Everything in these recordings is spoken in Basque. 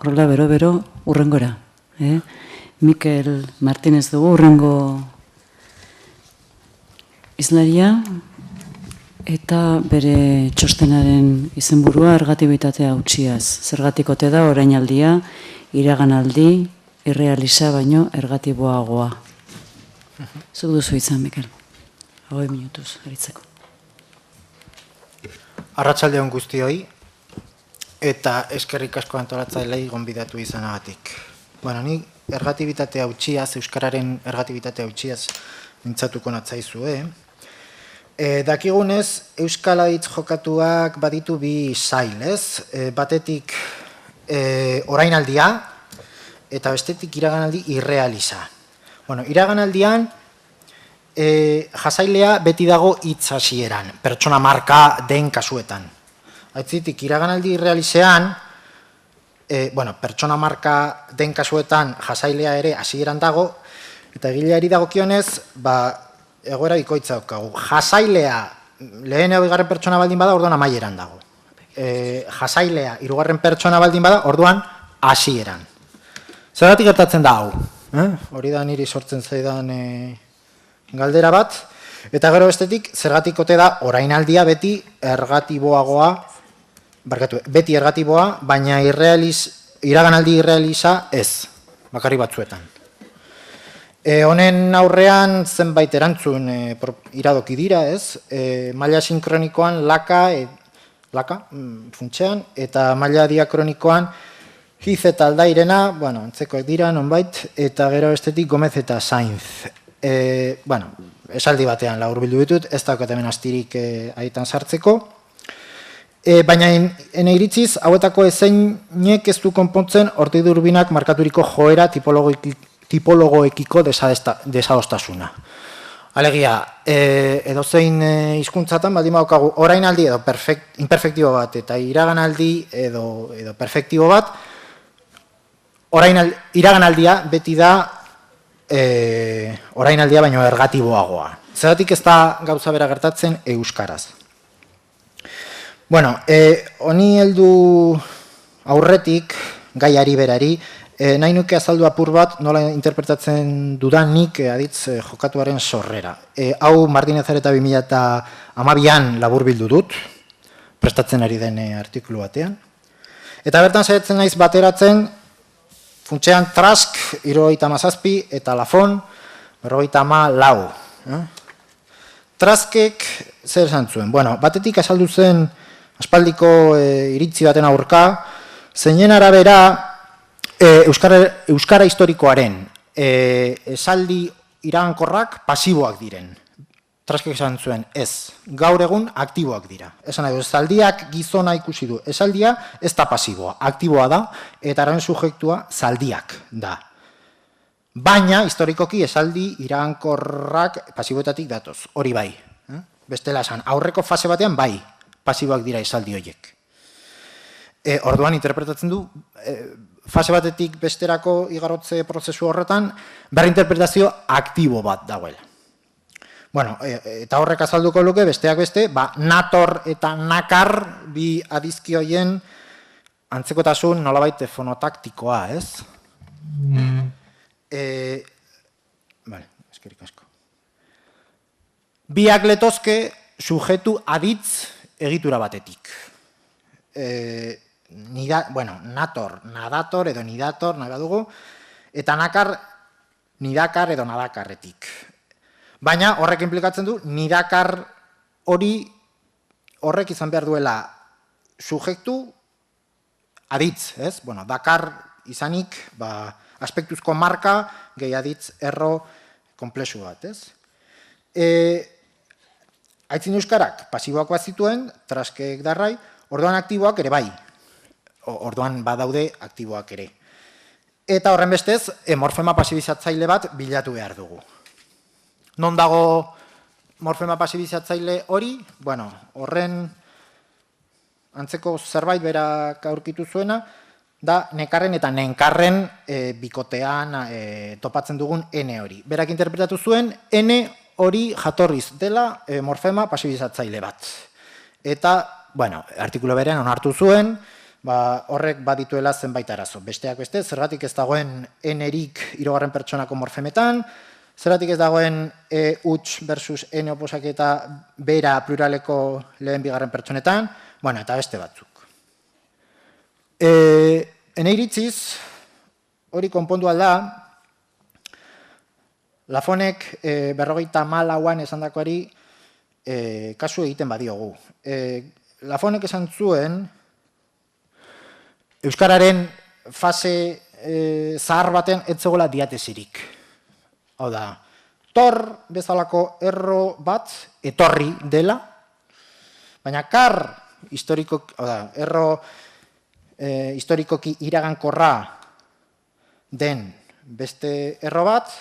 Horrela, bero, urrengora. Mikel Martínez dugu, urrengo izlaria, eta bere txostenaren izenburua ergatibitatea utxiaz. Zergatikote da orainaldia, iraganaldi, irrealisa baino ergatiboagoa. Zuk duzu izan, Mikel. 20 minutuz, aritzeko. Arratsaldeon guztioi, eta eskerrik asko antolatzailei gonbidatu izanagatik. Ni ergatibitatea utxiaz, euskararen ergatibitatea utxiaz mintzatuko natzaizue. Dakigunez, euskalaitz jokatuak baditu bi sail, ez? Batetik orainaldia, eta bestetik iraganaldi irrealisa. Iraganaldian, jasailea beti dago hitz hasieran, pertsona marka den kasuetan. Aitzitik, iraganaldi irrealisean, pertsona marka den kasuetan jasailea ere hasieran dago, eta egileari dagokionez, egoera bikoitza daukagu. Jasailea lehen bigarren pertsona baldin bada, orduan amaieran dago. Jasailea hirugarren pertsona baldin bada, orduan hasieran. Zergatik gertatzen da hau? Hori da niri sortzen zaidan galdera bat, eta gero bestetik, zergatik ote da orainaldia beti ergatiboagoa, beti ergatiboa, baina iraganaldi irrealisa ez, bakarri batzuetan. Honen aurrean zenbait erantzun iradoki dira, ez? Maila sinkronikoan laka, funtsean, eta maila diakronikoan Hiz eta Aldairena, antzekoak dira, nonbait, eta gero bestetik Gomez eta Sainz. Esaldi batean laburbildu ditut, ez daukat hemen astirik aitan sartzeko. Baina ene iritziz, hauetako ezeinek ez du konpontzen hortik durbinak markaturiko joera tipologoekiko desadostasuna. Alegia, edozein hizkuntzatan baldin badaukagu orainaldi edo imperfektibo bat eta iraganaldi edo perfektibo bat, iraganaldia beti da orainaldia baino ergatiboagoa. Zeratik ez da gauza bera gertatzen euskaraz. Honi heldu aurretik, gaiari berari, nahi nuke azaldu apur bat nola interpretatzen dudanik aditz jokatuaren sorrera. Hau Martinez eta 2012an laburbildu dut, prestatzen ari den artikulu batean. Eta bertan saiatzen naiz bateratzen, funtsean Trask, 77, eta Lafon, 54. Traskek zer esan zuen? Batetik azaldu zen aspaldiko iritzi baten aurka, zeinen arabera euskara historikoaren esaldi iragankorrak pasiboak diren. Traskek esan zuen, ez, gaur egun aktiboak dira. Esan nahi, zaldiak gizona ikusi du. Esaldia ez da pasiboa, aktiboa da, eta haren subjektua zaldiak da. Baina, historikoki, esaldi iragankorrak pasiboetatik datoz, hori bai. Bestela esan, aurreko fase batean bai, pasiboak dira esaldi horiek. Orduan, interpretatzen du, fase batetik besterako igarotze prozesu horretan, berrinterpretazio aktibo bat dagoela. Eta horrek azalduko luke, besteak beste, nator eta nakar bi adizki hoien antzekotasun nolabait fonotaktikoa, ez? Eskerik asko. Biak letozke sujetu aditz egitura batetik. Nator, nadator edo nidator, nahi badugu, eta nakar, nidakar edo nadakarretik. Baina horrek implikatzen du, nidakar horrek izan behar duela subjektu aditz, ez? Dakar izanik, aspektuzko marka, gehi aditz erro komplexu bat, ez? Aitzin euskarak pasiboak bat zituen, Traskek darrai, orduan aktiboak ere bai. Orduan badaude aktiboak ere. Eta horren bestez, morfema pasibizatzaile bat bilatu behar dugu. Non dago morfema pasibizatzaile hori? Horren antzeko zerbait berak aurkitu zuena, da nekarren eta nenkarren bikotean topatzen dugun N hori. Berak interpretatu zuen, N hori jatorriz dela morfema pasibizatzaile bat. Eta, artikulu berean onartu zuen, horrek badituela zenbait arazo. Besteak beste, zergatik ez dagoen n-erik hirugarren pertsonako morfemetan, zergatik ez dagoen huts versus n oposaketa bera pluraleko lehen bigarren pertsonetan, eta beste batzuk. Ene iritziz, hori konpondu alda, Lafonek 54an esandakoari kasu egiten badiogu. Lafonek esan zuen, Euskararen fase zahar baten ez zegoela diatesirik. Hau da, tor bezalako erro bat etorri dela, baina kar erro historikoki iragankorra den beste erro bat,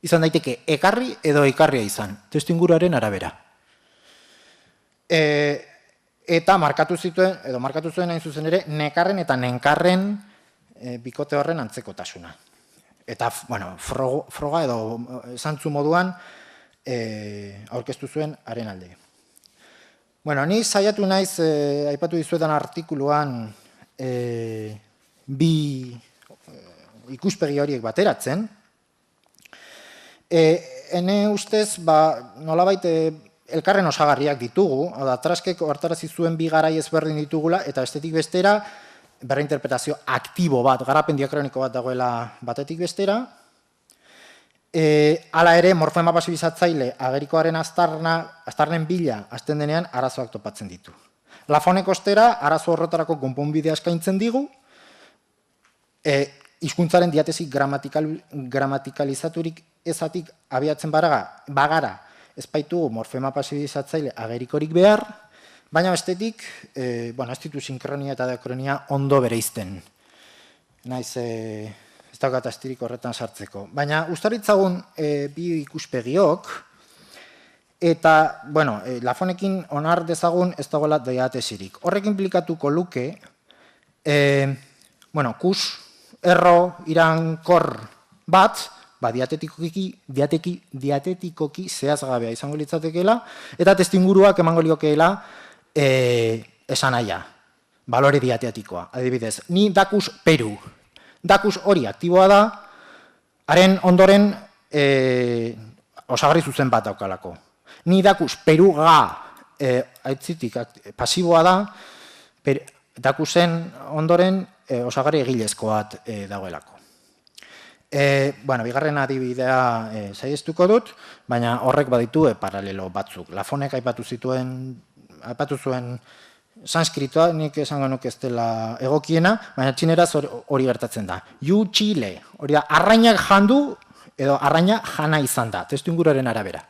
izan daiteke ekarri edo ekarria izan, testuinguruaren arabera. Eta markatu zuen hain zuzen ere, nekarren eta nenkarren bikote horren antzekotasuna. Eta, froga edo zantzu moduan aurkeztu zuen haren alde. Ni saiatu naiz, aipatu dizuetan artikuluan, bi ikuspegi horiek bateratzen. Ene ustez, nolabait elkarren osagarriak ditugu, Traskek hartarazi zuen bi garai ezberdin ditugula, eta bestetik bestera, berreinterpretazio aktibo bat, garapen diakroniko bat dagoela batetik bestera. Hala ere, morfema pasibizatzaile agerikoaren aztarnen bila azten denean arazoak topatzen ditu. Lafonek ostera, arazo horretarako konponbidea eskaintzen digu, hizkuntzaren diatesi gramatikalizaturik ezatik abiatzen bagara, ez baitugu morfema pasibizatzaile agerikorik behar, baina bestetik, ez ditu sinkronia eta diakronia ondo bereizten. Naiz, ez daukat astirik horretan sartzeko. Baina, ustaritzagun bi ikuspegiok, eta, Lafonekin onar dezagun ez dagoela diatesirik. Horrek implikatuko luke, kus, erro, irankor bat, diatetikoki zehazgabea izango litzatekeela, eta testuinguruak emango liokeela esanahia, balore diatetikoa. Adibidez, ni dakus peru. Dakus hori aktiboa da, haren ondoren osagarri zuzen bat daukalako. Ni dakus peruga aitzitik pasiboa da, dakusen ondoren osagarri egilezko bat dagoelako. Bigarren adibidea saiestuko dut, baina horrek baditu paralelo batzuk. Lafonek aipatu zuen sanskritoa, nik esango nuke ez dela egokiena, baina txineraz hori gertatzen da. Yu Chile, hori da, arrainak jandu edo arraina jana izan da, testuinguruaren arabera.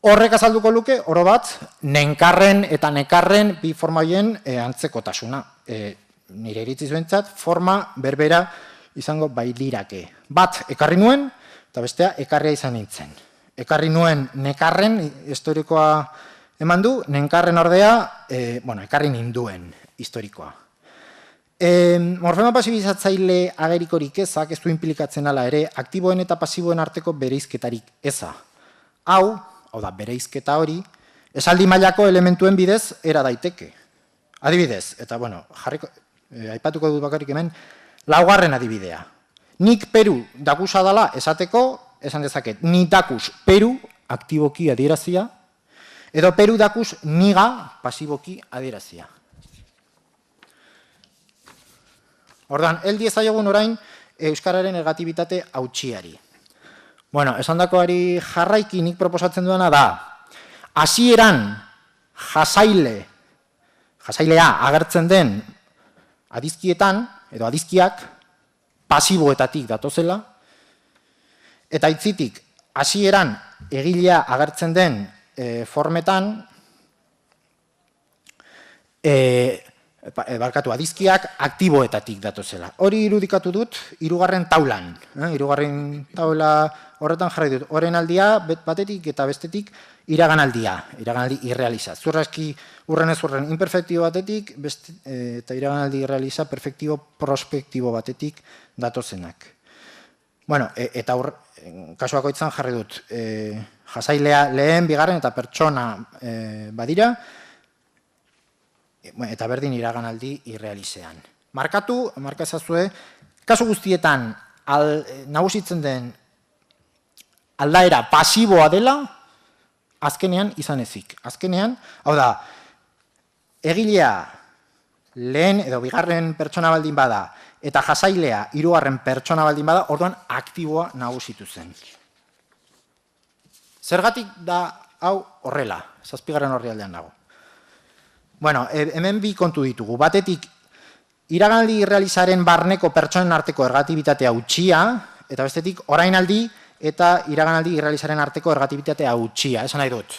Horrek azalduko luke, oro bat, nenkarren eta nekarren bi forma horien antzekotasuna. Nire iritziz behintzat, forma berbera izango bailirake. Bat, ekarri nuen, eta bestea, ekarria izan nintzen. Ekarri nuen nekarren, historikoa eman du, nenkarren ordea, ekarri ninduen historikoa. Morfema pasibizatzaile agerikorik ezak, ez du implikatzen ala ere, aktiboen eta pasiboen arteko bereizketarik eza. Hau da, bereizketa hori, esaldi mailako elementuen bidez era daiteke. Adibidez, eta aipatuko dut bakarrik hemen, laugarren adibidea. Nik Peru dakusa dala esateko, esan dezaket, ni dakus Peru aktiboki adierazia, edo Peru dakus niga pasiboki adierazia. Ordan, heldi ezaiogun orain Euskararen negatibitate hautsiari. Esandakoari jarraiki nik proposatzen duena da, hasieran jasailea agertzen den adizkietan, edo adizkiak, pasiboetatik datozela, eta hitzitik, hasieran egilea agertzen den formetan, adizkiak aktiboetatik datozela. Hori irudikatu dut, hirugarren taulan. Hirugarren taula horretan jarri dut. Horren aldia, batetik eta bestetik, iraganaldia irrealiza. Zurraski urrenez urren imperfektibo batetik, eta iraganaldi irrealiza perfektibo prospektibo batetik datozenak. Eta kasuako itzan jarri dut, jasailea lehen, bigarren eta pertsona badira, eta berdin iraganaldi irrealizean. Marka ezazue, kasu guztietan nagusitzen den aldaera pasiboa dela, azkenean izan ezik. Azkenean, hau da, egilea lehen edo bigarren pertsona baldin bada, eta jasailea hirugarren pertsona baldin bada, orduan aktiboa nagusitu zen. Zergatik da hau horrela, 7. orrialdean dago. Bueno, hemen bi kontu ditugu. Batetik, iraganaldi irrealizaren barneko pertsonen arteko ergatibitatea utxia, eta bestetik, orainaldi eta iraganaldi irrealizaren arteko ergatibitatea utxia. Esan nahi dut.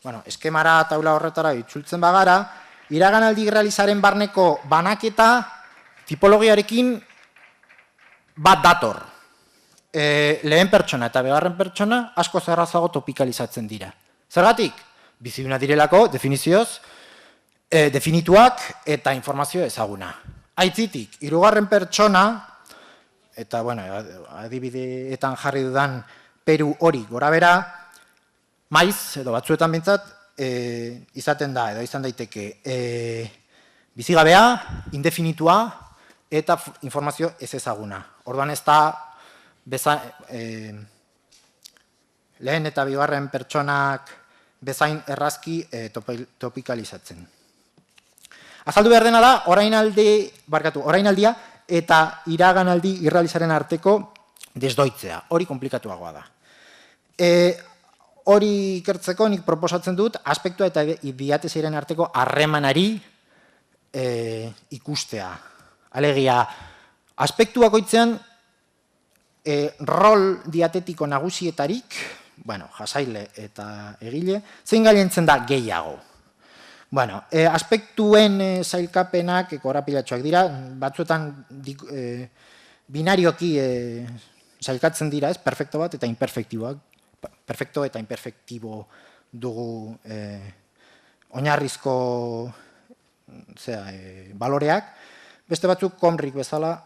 Bueno, eskemara taula horretara itzultzen bagara, iraganaldi irrealizaren barneko banaketa tipologiarekin bat dator. Lehen pertsona eta bigarren pertsona asko zerrazago topikalizatzen dira. Zergatik? Biziduna direlako, definizioz, definituak eta informazio ezaguna. Aitzitik, 3. pertsona, eta bueno, adibideetan jarri dudan Peru hori gora bera, maiz, edo batzuetan bintzat, izaten da, edo izan daiteke, bizigabea, indefinitua, eta informazio ez ezaguna. Orduan ez da, lehen eta bigarren pertsonak bezain errazki topikalizatzen. Azaldu behar dena da, orainaldia eta iraganaldi irrealizaren arteko desdoitzea. Hori komplikatuagoa da. Hori ikertzeko nik proposatzen dut, aspektua eta diatesiaren arteko harremanari ikustea. Alegia, aspektu bakoitzean rol diatetiko nagusietarik, bueno, jasaile eta egile, zein gailentzen da gehiago. Bueno, aspektuen sailkapenak korapilatxoak dira, batzuetan binarioki sailkatzen dira, ez, perfekto bat eta imperfektiboak. Perfekto eta imperfektibo dugu oinarrizko baloreak. Beste batzuk Komrik bezala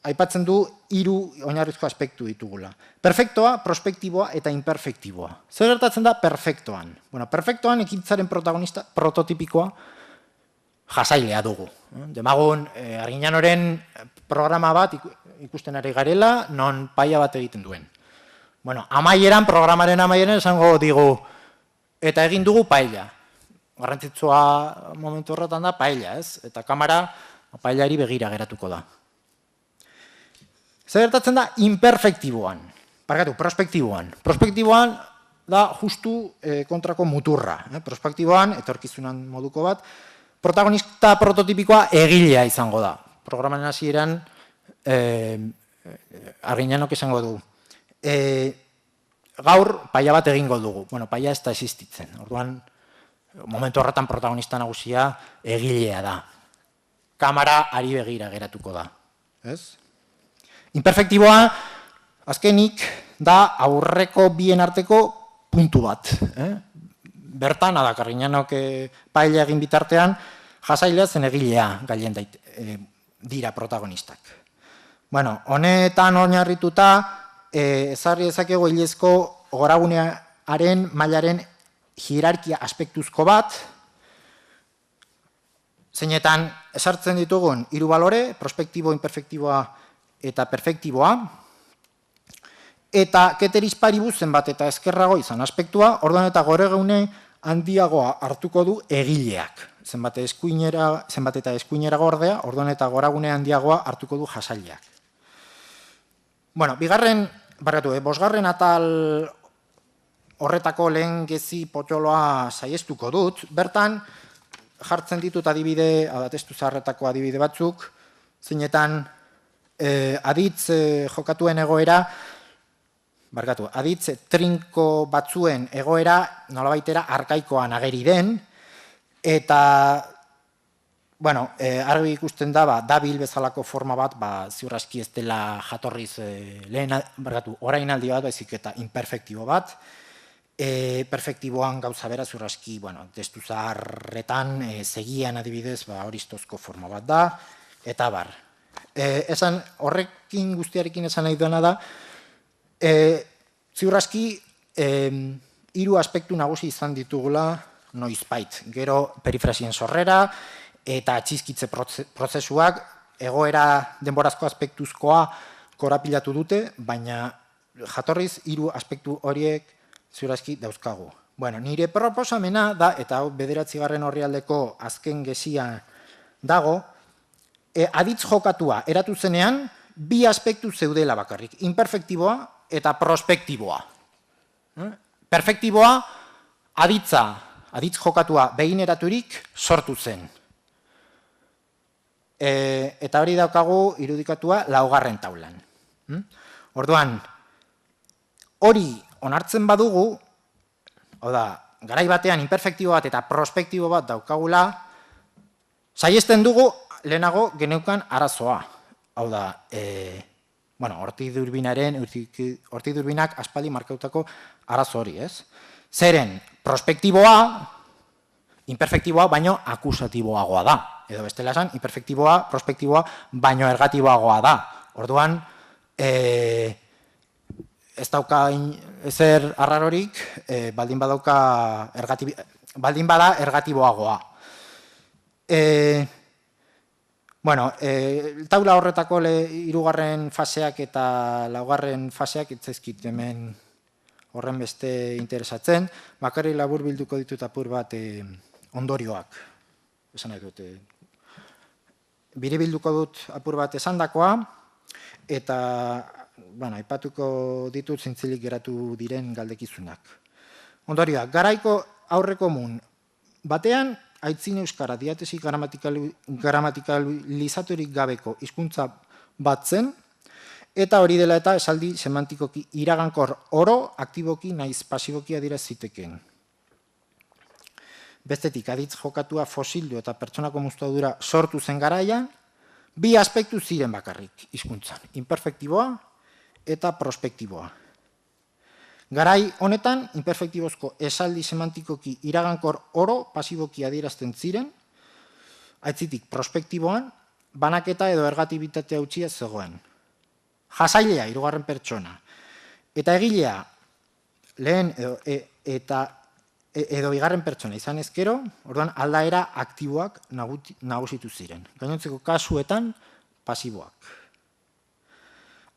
aipatzen du 3 oinarrizko aspektu ditugula. Perfektoa, prospektiboa eta imperfektiboa. Zer gertatzen da perfektoan? Bueno, perfektoan ekintzaren protagonista prototipikoa jasailea dugu. Demagun, Arguiñanoren programa bat ikusten ari garela, non paia bat egiten duen. Bueno, programaren amaieran esango digu, eta egin dugu paella. Garrantzitsua momentu horretan da paella, ez? Eta kamera paellari begira geratuko da. Zer gertatzen da imperfektiboan, prospektiboan. Prospektiboan da justu kontrako muturra. Prospektiboan, etorkizunan moduko bat, protagonista prototipikoa egilea izango da. Programaren hasieran Arguiñanok esango du. Gaur paia bat egingo dugu. Bueno, paia ez da existitzen. Orduan, momentu horretan protagonista nagusia egilea da. Kamera ari begira geratuko da. Ez? Imperfektiboa, azkenik, da aurreko bien arteko puntu bat. Bertan, Arguiñanok paella egin bitartean, jasailea zen egilea gailen dira protagonistak. Bueno, honetan oinarrituta, ezarri dezakegu hilezko goragunearen mailaren hierarkia aspektuzko bat, zeinetan esartzen ditugun 3 balore, prospektibo, imperfektiboa eta perfektiboa, eta keteris paribus zenbat eta ezkerrago izan aspektua, orduan eta goregune handiagoa hartuko du egileak. Zenbat eta eskuinera gordea, orduan eta goragune handiagoa hartuko du jasaileak. Bueno, bosgarren atal horretako lehen gezi potoloa saiestuko dut, bertan jartzen ditut adibide, testu zaharretako adibide batzuk, zeinetan aditz jokatuen egoera, aditz trinko batzuen egoera nolabaitera arkaikoan ageri den, eta, bueno, argi ikusten da, dabil bezalako forma bat, ziur aski ez dela jatorriz orainaldi bat, baizik eta imperfektibo bat, perfektiboan gauza bera ziur aski, testu zaharretan, segian adibidez, horistozko forma bat da, eta bar. Horrekin guztiarekin esan nahi duena da, ziur aski, 3 aspektu nagusi izan ditugula noizbait. Gero perifrasien sorrera eta txizkitze prozesuak egoera denborazko aspektuzkoa korapilatu dute, baina jatorriz 3 aspektu horiek ziurazki dauzkagu. Bueno, nire proposamena da, eta hau 9. orrialdeko azken gezia dago, aditz jokatua eratu zenean, 2 aspektu zeudela bakarrik, imperfektiboa eta prospektiboa. Perfektiboa, aditz jokatua behin eraturik sortu zen. Eta hori daukagu irudikatua 4. taulan. Orduan, hori onartzen badugu, garai batean imperfektibo bat eta prospektibo bat daukagula, saiesten dugu lehenago geneukan arazoa. Hau da, hortidurbinak aspaldi markautako arazo hori, ez? Zeren, prospektiboa, imperfektiboa baino akusatiboagoa da. Edo bestela esan, imperfektiboa, prospektiboa baino ergatiboagoa da. Orduan, ez dauka ezer arrarorik, baldin bada ergatiboagoa. Taula horretako 3. faseak eta 4. faseak itzaizkit hemen horren beste interesatzen, bakarrik labur bilduko ditut apur bat ondorioak. Esan nahi dut. Biribilduko dut apur bat esandakoa, eta aipatuko ditut zintzilik geratu diren galdekizunak. Ondorioak, garaiko aurrekomun batean, aitzin euskara diatesi gramatikalizaturik gabeko hizkuntza bat zen, eta hori dela eta esaldi semantikoki iragankor oro, aktiboki naiz pasiboki adieraz zitekeen. Bestetik, aditz jokatua fosildu eta pertsonako muztadura sortu zen garaian, 2 aspektu ziren bakarrik hizkuntzan, imperfektiboa eta prospektiboa. Garai honetan, imperfektibozko esaldi semantikoki iragankor oro pasiboki adierazten ziren, aitzitik prospektiboan, banaketa edo ergatibitatea utxia zegoen. Jasailea, 3. pertsona. Eta egilea, lehen edo 2. pertsona izan ezkero, orduan aldaera aktiboak nagusitu ziren. Gainontzeko kasuetan, pasiboak.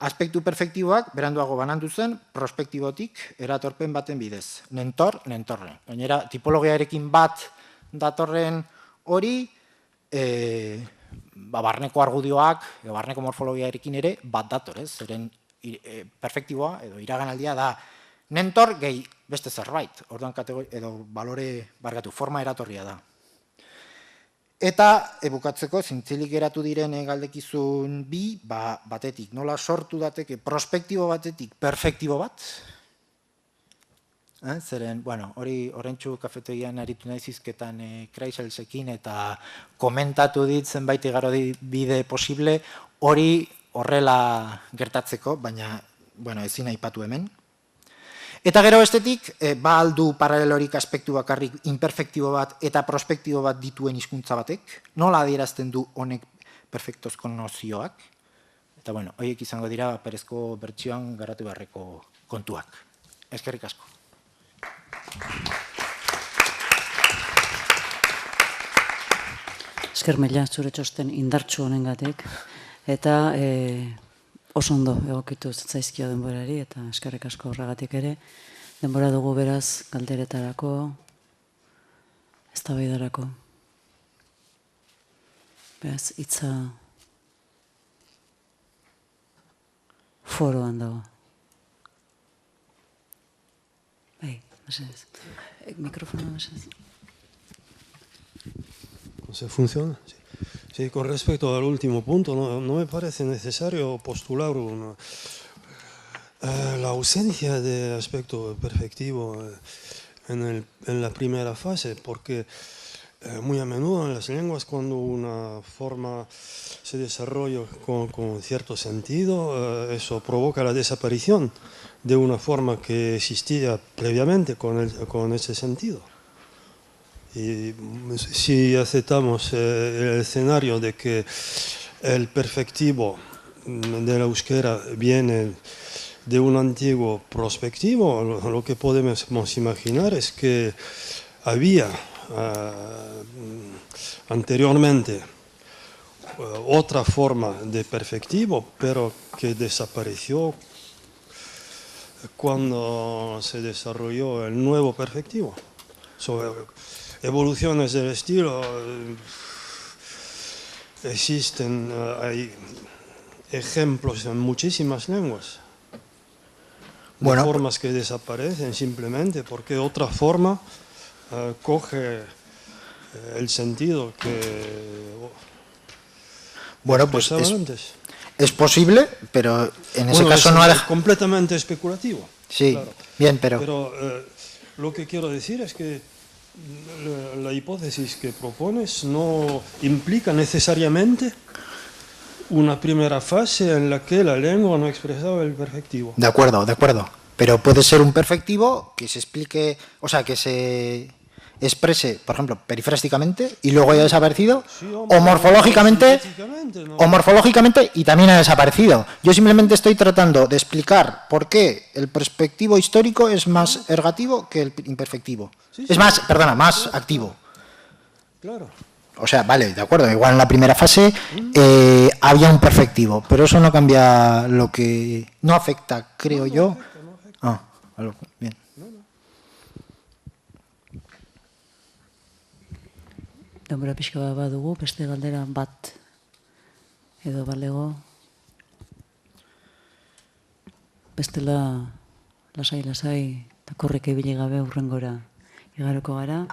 Aspektu perfektiboak beranduago banandu zen prospektibotik eratorpen baten bidez. Nentor, nentorre. Gainera, tipologiarekin bat datorren hori, barneko argudioak, barneko morfologiarekin ere bat dator, ez? Zeren perfektiboa edo iraganaldia da nentor gehi beste zerbait. Orduan edo balore bargatu, forma eratorria da. Eta, bukatzeko, zintzilik geratu diren galdekizun bi, batetik, nola sortu dateke prospektibo batetik perfektibo bat? Zeren, hori horrentxu kafetegian aritu nahizizketan Kreiselsekin eta komentatu dit zenbait igaro bide posible, hori horrela gertatzeko, baina, ezin aipatu hemen. Eta gero bestetik, aldu paralelorik aspektu bakarrik imperfektibo bat eta prospektibo bat dituen hizkuntza batek, nola adierazten du honek perfektozko nozioak? Eta horiek izango dira perezko bertsioan garatu beharreko kontuak. Eskerrik asko. Esker mila, zure txosten indartsu honengatik, eta oso ondo egokitu zatzaizkio denborari, eta eskerrik asko horregatik ere. Denbora dugu beraz galderetarako, eztabaidarako. Beraz, hitza foroan dago. Bai, mesedez. Mikrofona mesedez. ¿Se funciona? Sí. Sí, con respecto al último punto, no me parece necesario postular la ausencia de aspecto perfectivo en la primera fase, porque muy a menudo en las lenguas, cuando una forma se desarrolla con cierto sentido, eso provoca la desaparición de una forma que existía previamente con ese sentido. Y si aceptamos el escenario de que el perfectivo de la euskera viene de un antiguo prospectivo, lo que podemos imaginar es que había anteriormente otra forma de perfectivo, pero que desapareció cuando se desarrolló el nuevo perfectivo. Evoluciones del estilo existen, hay ejemplos en muchísimas lenguas. De formas que desaparecen simplemente porque otra forma coge el sentido que pues antes. es posible, pero en ese caso no es completamente especulativo. Sí, claro. Bien, pero lo que quiero decir es que la hipótesis que propones no implica necesariamente una primera fase en la que la lengua no expresaba el perfectivo. De acuerdo. Pero puede ser un perfectivo que se explique, o sea, que se exprese, por ejemplo, perifrásticamente y luego haya desaparecido, o morfológicamente y también ha desaparecido. Yo simplemente estoy tratando de explicar por qué el perspectivo histórico es más ergativo que el imperfectivo. Más activo. Claro. O sea, vale, de acuerdo, igual en la primera fase había un perfectivo, pero eso no cambia lo que... No afecta, creo yo. No afecta. Bien. Denbora pixka bat badugu, beste galdera bat edo balego. Bestela lasai, eta korrek ibili gabe urrengora igaroko gara.